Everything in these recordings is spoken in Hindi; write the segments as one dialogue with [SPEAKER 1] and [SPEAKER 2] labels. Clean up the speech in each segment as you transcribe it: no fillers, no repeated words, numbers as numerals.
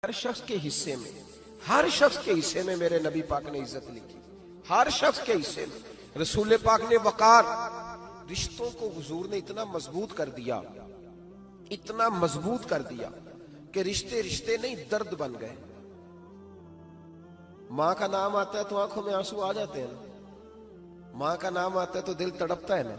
[SPEAKER 1] हर शख्स के हिस्से में, हर शख्स के हिस्से में मेरे नबी पाक ने इज्जत लिखी। हर शख्स के हिस्से में रसूल पाक ने वकार, रिश्तों को हुजूर ने इतना मजबूत कर दिया, इतना मजबूत कर दिया कि रिश्ते रिश्ते नहीं दर्द बन गए। माँ का नाम आता है तो आंखों में आंसू आ जाते हैं ना, माँ का नाम आता है तो दिल तड़पता है ना।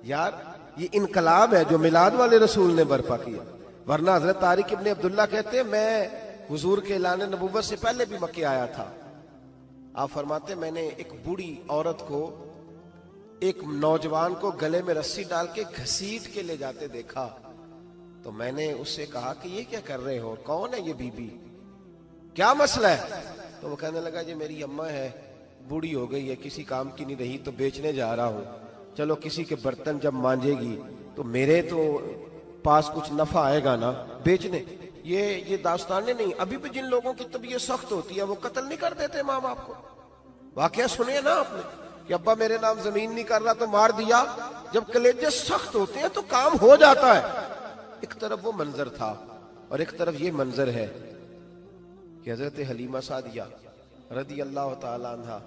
[SPEAKER 1] यार ये इनकलाब है जो मिलाद वाले रसूल ने बर्पा किया। वरना हजरत तारिक इब्ने अब्दुल्ला कहते हैं मैं हुजूर के ऐलान नबुव्वत से पहले भी मक्के आया था। आप फरमाते मैंने एक बूढ़ी औरत को, एक नौजवान को गले में रस्सी डाल के घसीट के ले जाते देखा, तो मैंने उससे कहा कि ये क्या कर रहे हो, कौन है ये बीबी, क्या मसला है? तो वो कहने लगा जी मेरी अम्मा है, बूढ़ी हो गई है, किसी काम की नहीं रही, तो बेचने जा रहा हूं। चलो किसी के बर्तन जब मांजेगी तो मेरे तो पास कुछ नफा आएगा ना बेचने। ये दास्ताने नहीं। अभी भी जिन लोगों की तबीयत सख्त होती है वो कत्ल नहीं कर देते माँ बाप को। वाकया सुने ना आपने कि अब्बा मेरे नाम जमीन नहीं कर रहा तो मार दिया। जब कलेजे सख्त होते हैं तो काम हो जाता है। एक तरफ वो मंजर था और एक तरफ ये मंजर है कि हजरत हलीमा सादिया रदी अल्लाह ताला अन्हा,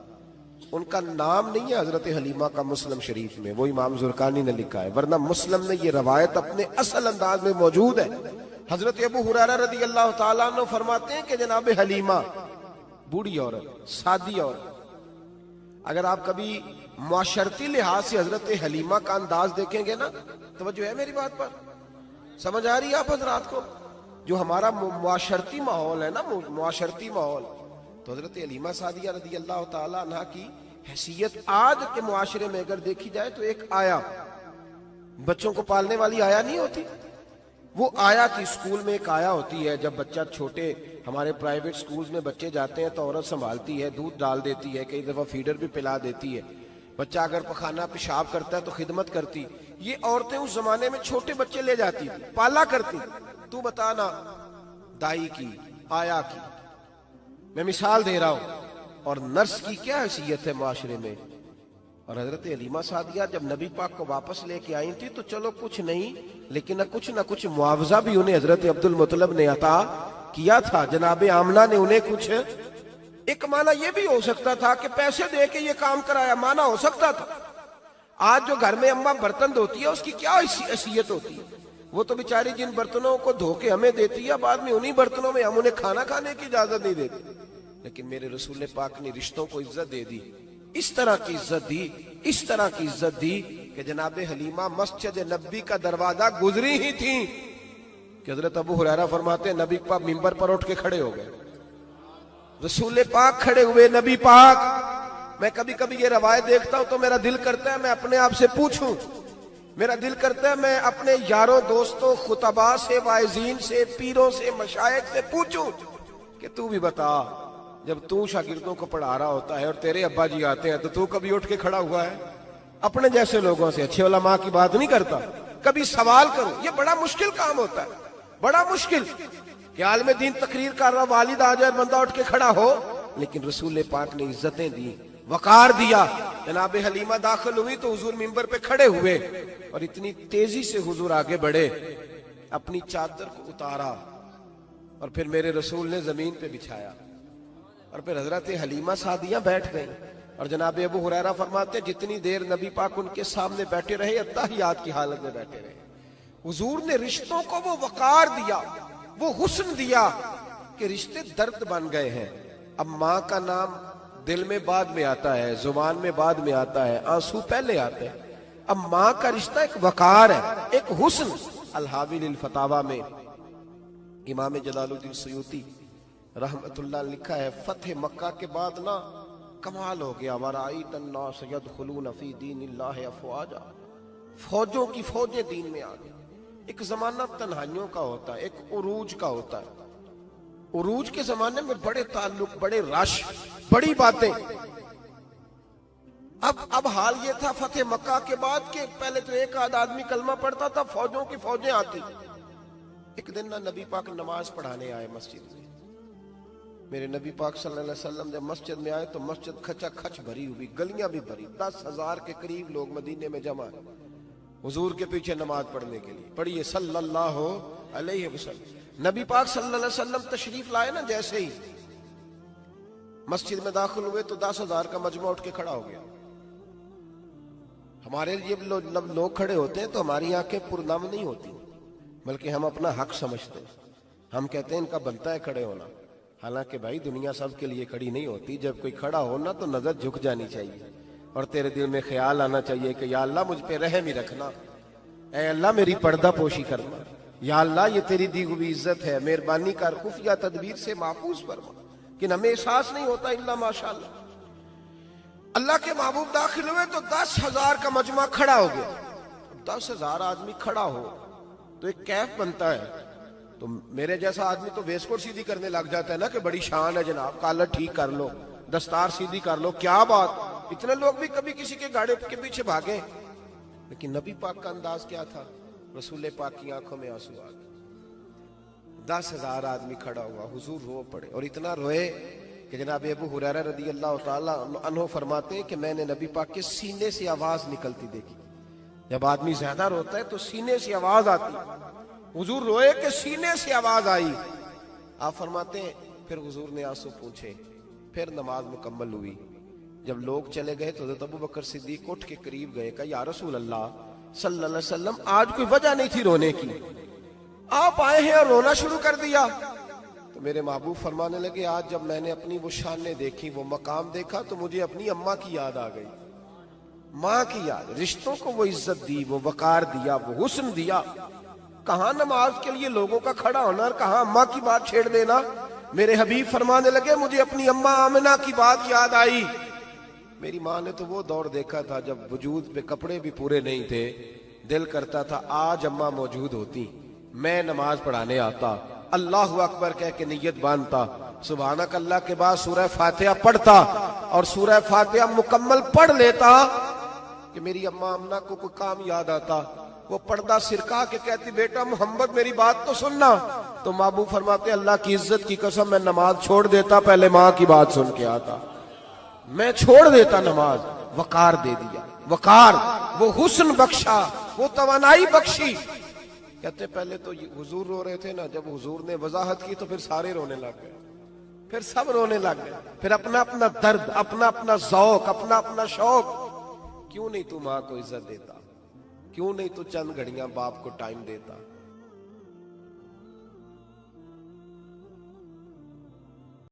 [SPEAKER 1] उनका नाम नहीं है हजरत हलीमा का मुस्लिम शरीफ में, वो इमाम जुरकानी ने लिखा है, वरना मुस्लिम में ये रवायत अपने असल अंदाज में मौजूद है। हजरत अबू हुरैरा रदी अल्लाह ताला अन्हु फरमाते हैं कि जनाब हलीमा बूढ़ी औरत, सादी औरत। अगर आप कभी मुआशरती लिहाज से हजरत हलीमा का अंदाज देखेंगे ना, तवज्जो है मेरी बात पर, समझ आ रही है आप हजरात को? जो हमारा मुआशरती माहौल है ना, मुआशरती माहौल, तो हजरत हलीमा सादिया रदी अल्लाह ताला अन्हा की हैसियत आज के मुआशरे में अगर देखी जाए तो एक आया, बच्चों को पालने वाली आया नहीं होती, वो आया थी। स्कूल में एक आया होती है, जब बच्चा छोटे, हमारे प्राइवेट स्कूल्स में बच्चे जाते हैं तो औरत संभालती है, दूध डाल देती है, कई दफा फीडर भी पिला देती है। बच्चा अगर पखाना पेशाब करता है तो खिदमत करती। ये औरतें उस जमाने में छोटे बच्चे ले जाती, पाला करती। तू बता ना, दाई की, आया की, मैं मिसाल दे रहा हूं। और नर्स की क्या हैसियत है माशरे में। और हजरत हलीमा सादिया जब नबी पाक को वापस लेके आई थी तो चलो कुछ नहीं, लेकिन ना कुछ मुआवजा भी उन्हें हजरत अब्दुल मुत्तलिब ने अता किया था। जनाब आमना ने उन्हें कुछ, एक माना यह भी हो सकता था कि पैसे दे के ये काम कराया, माना हो सकता था। आज जो घर में अम्मा बर्तन धोती है उसकी क्या हैसियत होती है? वो तो बेचारी जिन बर्तनों को धो के हमें देती है, बाद में उन्हीं बर्तनों में हम उन्हें खाना खाने की इजाजत नहीं देते। लेकिन मेरे रसूल पाक ने रिश्तों को इज्जत दे दी, इस तरह की इज्जत दी, इस तरह की इज्जत दी कि जनाब हलीमा मस्जिद नबी का दरवाजा गुजरी ही थी कि हजरत अबू हुरैरा फरमाते नबी पाक मिंबर पर उठ के खड़े हो गए। रसूल पाक खड़े हुए, नबी पाक। मैं कभी कभी ये रवायत देखता हूं तो मेरा दिल करता है मैं अपने आप से पूछूं, मेरा दिल करता है मैं अपने यारों दोस्तों खुतबा से, वाइजीन से, पीरों से, मशाइख से पूछूं कि तू भी बता, जब तू शागिर्दों को पढ़ा रहा होता है और तेरे अब्बा जी आते हैं तो तू कभी उठ के खड़ा हुआ है? अपने जैसे लोगों से, अच्छे उलमा की बात नहीं करता, कभी सवाल करो। ये बड़ा मुश्किल काम होता है, बड़ा मुश्किल कि आलिम दीन तकरीर कर रहा, वालिद आ जाए, बंदा उठ के खड़ा हो। लेकिन रसूल पाक ने इज्जतें दी, वकार दिया। जनाब हलीमा दाखिल हुई तो हुजूर मिंबर पे खड़े हुए और इतनी तेजी से हुजूर आगे बढ़े, अपनी चादर को उतारा और फिर मेरे रसूल ने जमीन पे बिछाया और फिर हजरत हलीमा सादिया बैठ गई। और जनाब अबू हुरैरा फरमाते जितनी देर नबी पाक उनके सामने बैठे रहे, अत्ताहियात की हालत में बैठे रहे। हुजूर ने रिश्तों को वो वकार दिया, वो हुस्न दिया कि रिश्ते दर्द बन गए हैं। अब माँ का नाम दिल में बाद में आता है, जुबान में बाद में आता है, आंसू पहले आते हैं। अब माँ का रिश्ता एक वकार है, एक हुस्न। अल-हावी लिल फतावा में इमाम जलालुद्दीन सयूती रहमतुल्लाह लिखा है, फतेह मक्का के बाद ना कमाल हो गया, वराईत अन्नास यदखुलून फी दीनिल्लाहि अफवाजा, फौजों की फौजें दीन में आ गई। एक जमाना तन्हाइयों का होता है, एक उरूज का होता है। उरूज के जमाने में बड़े ताल्लुक, बड़े रश, बड़ी बातें। अब हाल ये था फतेह मक्का के बाद के पहले तो एक आध आदमी कलमा पढ़ता था, फौजों की फौजें आती। एक दिन ना नबी पाक नमाज पढ़ाने आए मस्जिद में। मेरे नबी पाक सल्लल्लाहु अलैहि वसल्लम जब मस्जिद में आए तो मस्जिद खचा खच भरी हुई, गलियां भी भरी, 10,000 के करीब लोग मदीने में जमा हुजूर के पीछे नमाज पढ़ने के लिए। पढ़िए सल्लल्लाहु अलैहि वसल्लम। नबी पाक सल्लल्लाहु अलैहि वसल्लम तशरीफ लाए ना, जैसे ही मस्जिद में दाखिल हुए तो 10,000 का मजमा उठ के खड़ा हो गया। हमारे लिए लोग खड़े होते हैं तो हमारी आंखें पुरनम नहीं होती, बल्कि हम अपना हक समझते हैं। हम कहते हैं इनका बनता है खड़े होना। हालांकि भाई दुनिया सब के लिए खड़ी नहीं होती। जब कोई खड़ा हो ना तो नजर झुक जानी चाहिए और तेरे दिल में ख्याल आना चाहिए कि या अल्लाह मुझ पे रहम ही रखना, ऐ अल्लाह मेरी पर्दा पोशी करना, या अल्लाह ये तेरी दी हुई इज्जत है, मेहरबानी कर, खुफिया तदबीर से महफूज फरमा। कि हमें एहसास नहीं होता इल्ला माशाअल्लाह। अल्लाह के महबूब दाखिल हुए तो 10,000 का मजमा खड़ा हो गया। 10,000 आदमी खड़ा हो तो एक कैफ बनता है। तो मेरे जैसा आदमी तो वेस्टकोट सीधी करने लग जाता है ना कि बड़ी शान है जनाब, कॉलर ठीक कर लो, दस्तार सीधी कर लो, क्या बात। इतने लोग भी कभी किसी के गाड़े के पीछे भागे, लेकिन नबी पाक का अंदाज क्या था? रसूल पाक की आंखों में आंसू आ गए। 10,000 आदमी खड़ा हुआ, हुजूर रो पड़े और इतना रोए कि जनाब अबू हुरैरा रदी अल्लाह ताला अन्हु फरमाते हैं कि मैंने नबी पाक के सीने से आवाज निकलती देखी। जब आदमी ज्यादा रोता है तो सीने से आवाज आती। हुजूर रोए कि सीने से आवाज आई। आप फरमाते हैं फिर हुजूर ने आंसू पूछे, फिर नमाज मुकम्मल हुई। जब लोग चले गए तो हज़रत अबू बकर सिद्दीक उठ के करीब गए, कहा या रसूल अल्लाह सल्लल्लाहु अलैहि वसल्लम, आज कोई वजह नहीं थी रोने की, आप आए हैं और रोना शुरू कर दिया। तो मेरे महबूब फरमाने लगे, आज जब मैंने अपनी वो शानें देखी, वो मकाम देखा, तो मुझे अपनी अम्मा की याद आ गई, माँ की याद। रिश्तों को वो इज्जत दी, वो वकार दिया, वो हुस्न दिया। कहाँ नमाज के लिए लोगों का खड़ा होना और कहाँ अम्मा की बात छेड़ देना। मेरे हबीब फरमाने लगे, मुझे अपनी अम्मा आमिना की बात याद आई। मेरी माँ ने तो वो दौर देखा था जब वजूद पे कपड़े भी पूरे नहीं थे, दिल करता था आज अम्मा मौजूद होती, मैं नमाज पढ़ाने आता, अल्लाह अकबर कह के नियत बांधता, सुबहानक अल्लाह के बाद सूरह फातिहा पढ़ता और सूरह फातिहा मुकम्मल पढ़ लेता कि मेरी अम्मा अम्मा को कोई काम याद आता। वो पर्दा सिरका के कहती, बेटा मोहम्मद मेरी बात तो सुनना। तो महबूब फरमाते, अल्लाह की इज्जत की कसम मैं नमाज छोड़ देता, पहले माँ की बात सुन के आता, मैं छोड़ देता नमाज। वकार दे दिया, वकार, वो हुस्न बख्शा, वो तवानाई बख्शी। कहते पहले तो हुजूर रो रहे थे ना, जब हुजूर ने वजाहत की तो फिर सारे रोने लग गए, फिर सब रोने लग गए, फिर अपना अपना दर्द, अपना अपना ज़ौक, अपना अपना शौक। क्यों नहीं तू माँ को इज्जत देता, क्यों नहीं तू चंद घड़ियां बाप को टाइम देता,